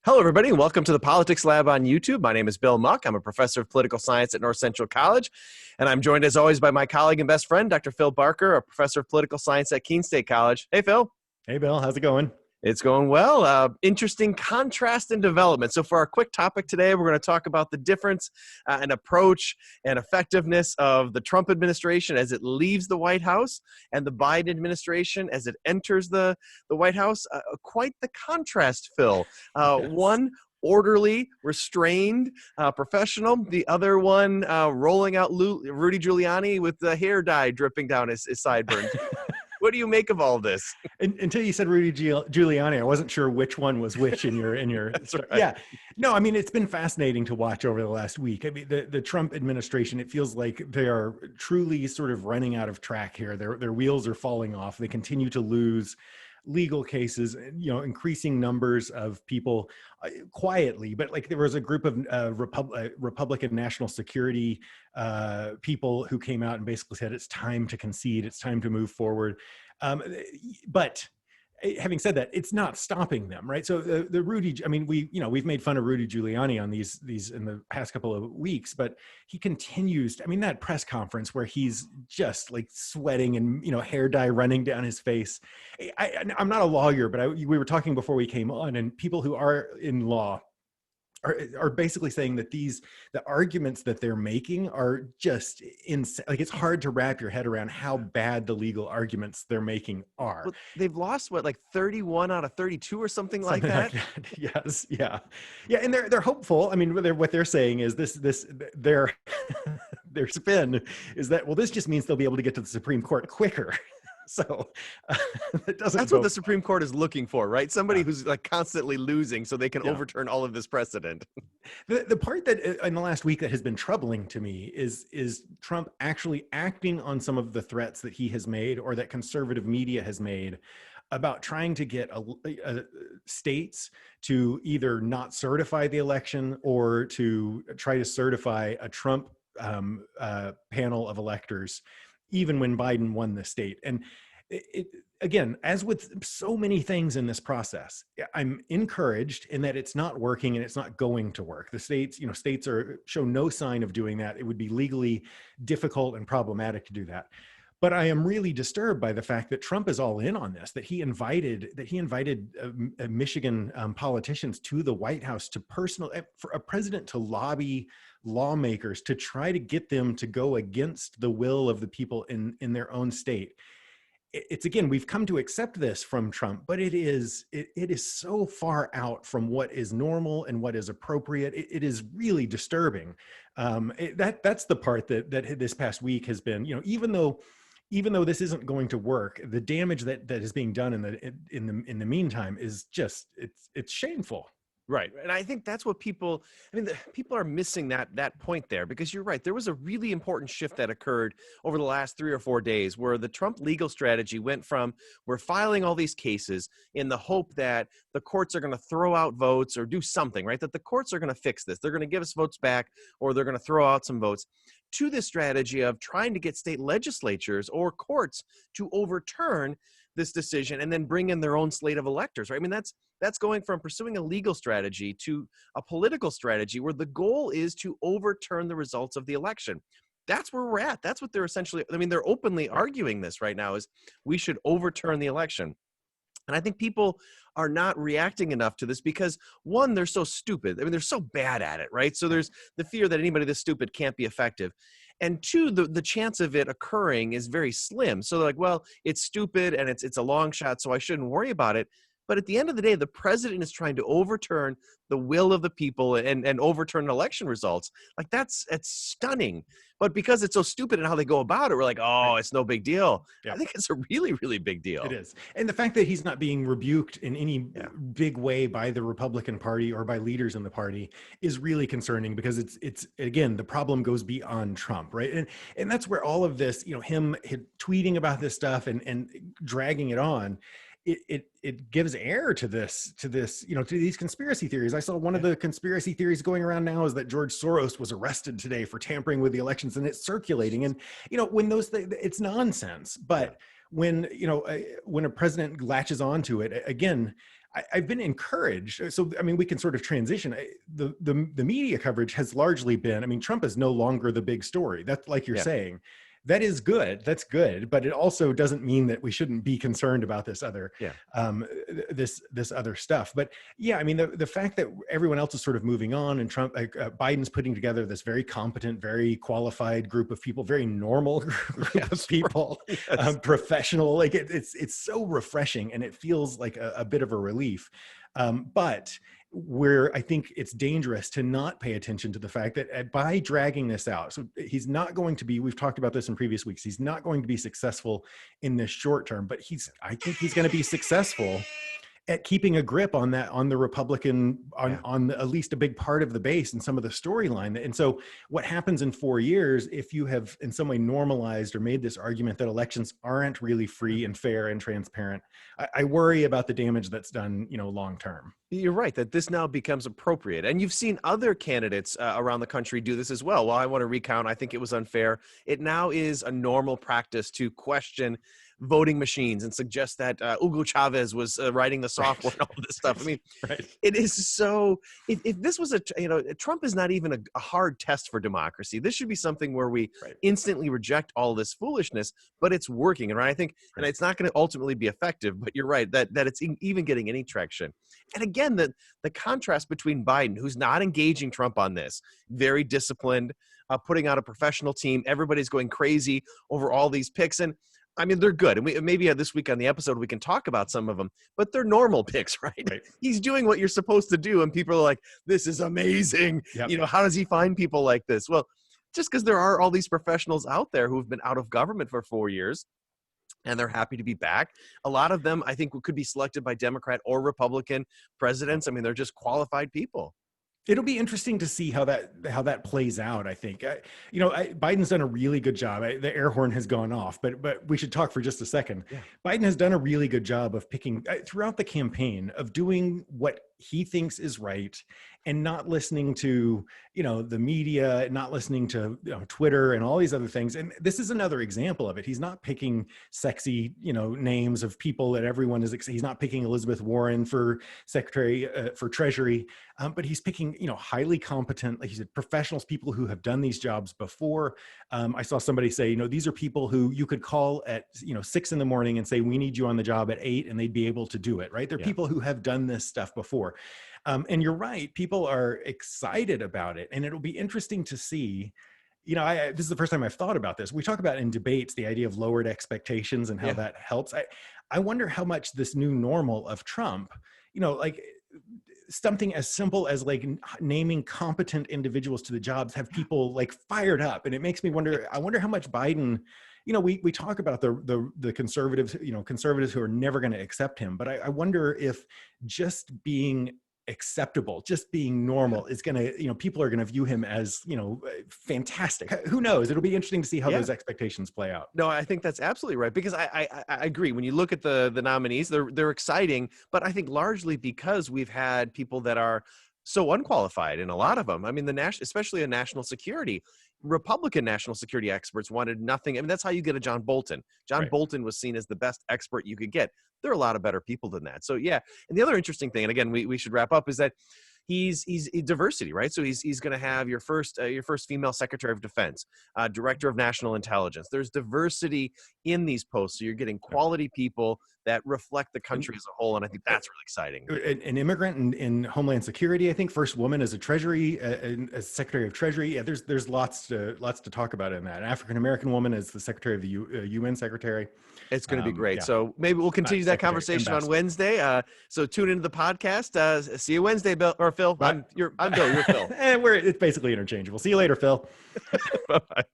Hello, everybody, and welcome to the Politics Lab on YouTube. My name is Bill Muck. I'm a professor of political science at North Central College, and I'm joined, as always, by my colleague and best friend, Dr. Phil Barker, a professor of political science at Keene State College. Hey, Phil. Hey, Bill. How's it going? It's going well. Interesting contrast and development. So for our quick topic today, we're going to talk about the difference and approach and effectiveness of the Trump administration as it leaves the White House and the Biden administration as it enters the White House. Quite the contrast, Phil. Yes. One orderly, restrained, professional. The other one rolling out Rudy Giuliani with the hair dye dripping down his sideburns. What do you make of all this? Until you said Rudy Giuliani, I wasn't sure which one was which in your. That's right. Yeah. No, I mean, it's been fascinating to watch over the last week. I mean, the Trump administration, it feels like they are truly sort of running out of track here. Their wheels are falling off. They continue to lose legal cases, increasing numbers of people quietly, but like there was a group of Republican national security people who came out and basically said it's time to concede, it's time to move forward. But having said that, it's not stopping them, right? So the Rudy, I mean, we've made fun of Rudy Giuliani on these in the past couple of weeks, but he continues. I mean, that press conference where he's just like sweating and hair dye running down his face. I'm not a lawyer, but we were talking before we came on, and people who are in law are basically saying that the arguments that they're making are just insane. Like, it's hard to wrap your head around how bad the legal arguments they're making are. Well, they've lost like 31 out of 32 or something like that. Yes, yeah, and they're hopeful. I mean, what they're saying is their their spin is that, well, this just means they'll be able to get to the Supreme Court quicker. So that's what the Supreme Court is looking for, right? Somebody who's like constantly losing so they can overturn all of this precedent. The part that in the last week that has been troubling to me is Trump actually acting on some of the threats that he has made or that conservative media has made about trying to get states to either not certify the election or to try to certify a Trump panel of electors, even when Biden won the state. And again, as with so many things in this process, I'm encouraged in that it's not working and it's not going to work. The states show no sign of doing that. It would be legally difficult and problematic to do that. But I am really disturbed by the fact that Trump is all in on this, that he invited Michigan politicians to the White House for a president to lobby lawmakers to try to get them to go against the will of the people in their own state. It's, again, we've come to accept this from Trump, but it is so far out from what is normal and what is appropriate. It is really disturbing. That's the part that this past week has been, even though this isn't going to work, the damage that is being done in the meantime is just, it's shameful. Right. And I think that's what people are missing that point there, because you're right. There was a really important shift that occurred over the last 3 or 4 days where the Trump legal strategy went from, we're filing all these cases in the hope that the courts are going to throw out votes or do something, right? That the courts are going to fix this. They're going to give us votes back, or they're going to throw out some votes, to this strategy of trying to get state legislatures or courts to overturn this decision and then bring in their own slate of electors, right? I mean, that's going from pursuing a legal strategy to a political strategy where the goal is to overturn the results of the election. That's where we're at. That's what they're essentially, they're openly arguing this right now, is we should overturn the election. And I think people are not reacting enough to this because, one, they're so stupid. They're so bad at it, right? So there's the fear that anybody this stupid can't be effective. And two, the chance of it occurring is very slim. So they're like, well, it's stupid and it's a long shot, so I shouldn't worry about it. But at the end of the day, the president is trying to overturn the will of the people and overturn election results. Like, it's stunning. But because it's so stupid in how they go about it, we're like, oh, it's no big deal. Yeah. I think it's a really, really big deal. It is. And the fact that he's not being rebuked in any big way by the Republican Party or by leaders in the party is really concerning, because it's again, the problem goes beyond Trump, right? And that's where all of this, him tweeting about this stuff and dragging it on, it gives air to this, to these conspiracy theories. I saw one of the conspiracy theories going around now is that George Soros was arrested today for tampering with the elections, and it's circulating. And, when those things, it's nonsense. But when a president latches onto it, again, I've been encouraged. So, I mean, we can sort of transition. The media coverage has largely been, I mean, Trump is no longer the big story. That's like you're Yeah. saying. That is good. That's good. But it also doesn't mean that we shouldn't be concerned about this other, Yeah. this other stuff. But yeah, I mean, the fact that everyone else is sort of moving on, and Trump, Biden's putting together this very competent, very qualified group of people, very normal group of Yes. people, Yes. professional. Like it's so refreshing, and it feels like a bit of a relief. But where I think it's dangerous to not pay attention to the fact that by dragging this out, so he's not going to be, we've talked about this in previous weeks, he's not going to be successful in this short term, but I think he's going to be successful at keeping a grip on that, on the Republican, on at least a big part of the base and some of the storyline. And so what happens in 4 years, if you have in some way normalized or made this argument that elections aren't really free and fair and transparent, I worry about the damage that's done, long term. You're right that this now becomes appropriate. And you've seen other candidates around the country do this as well. Well, I want to recount, I think it was unfair. It now is a normal practice to question voting machines and suggest that Hugo Chavez was writing the software and all this stuff. I mean, Right. it is so, if this was Trump is not even a hard test for democracy. This should be something where we Right. instantly reject all this foolishness, but it's working. And I think, and it's not going to ultimately be effective, but you're right that it's even getting any traction. And again, the contrast between Biden, who's not engaging Trump on this, very disciplined, putting out a professional team. Everybody's going crazy over all these picks. And I mean, they're good. And maybe this week on the episode, we can talk about some of them, but they're normal picks, right? Right. He's doing what you're supposed to do. And people are like, this is amazing. Yep. How does he find people like this? Well, just because there are all these professionals out there who've been out of government for 4 years, and they're happy to be back. A lot of them, I think, could be selected by Democrat or Republican presidents. I mean, they're just qualified people. It'll be interesting to see how that plays out. I think, Biden's done a really good job. The air horn has gone off, but we should talk for just a second. Yeah. Biden has done a really good job of picking throughout the campaign of doing what he thinks is right, and not listening to the media, not listening to Twitter and all these other things. And this is another example of it. He's not picking sexy names of people that everyone is. He's not picking Elizabeth Warren for Secretary for Treasury, but he's picking highly competent, like you said, professionals, people who have done these jobs before. I saw somebody say these are people who you could call at 6 a.m. and say, we need you on the job at 8, and they'd be able to do it. Right? They're people who have done this stuff before. And you're right, people are excited about it, and it'll be interesting to see. This is the first time I've thought about this. We talk about in debates the idea of lowered expectations and how that helps. I wonder how much this new normal of Trump, like something as simple as like naming competent individuals to the jobs, have people like fired up. And it makes me wonder, I wonder how much Biden, we talk about the conservatives, conservatives who are never going to accept him. But I wonder if just being acceptable, just being normal is going to, people are going to view him as, fantastic. Who knows? It'll be interesting to see how those expectations play out. No, I think that's absolutely right, because I agree. When you look at the nominees, they're exciting, but I think largely because we've had people that are so unqualified in a lot of them. I mean, especially in national security, Republican national security experts wanted nothing. I mean, that's how you get a John Bolton. John Bolton was seen as the best expert you could get. There are a lot of better people than that. So yeah. And the other interesting thing, and again, we should wrap up, is that he's diversity, right? So he's going to have your first female Secretary of Defense, Director of National Intelligence. There's diversity in these posts, so you're getting quality people that reflect the country as a whole, and I think that's really exciting. An immigrant in Homeland Security, I think, first woman as a Treasury, as Secretary of Treasury. Yeah, there's lots to talk about in that. An African American woman as the Secretary of the UN Secretary. It's going to be great. So maybe we'll continue that conversation on Wednesday. So tune into the podcast. See you Wednesday, Bill or Phil. I'm Bill. You're Phil. And it's basically interchangeable. See you later, Phil. Bye-bye.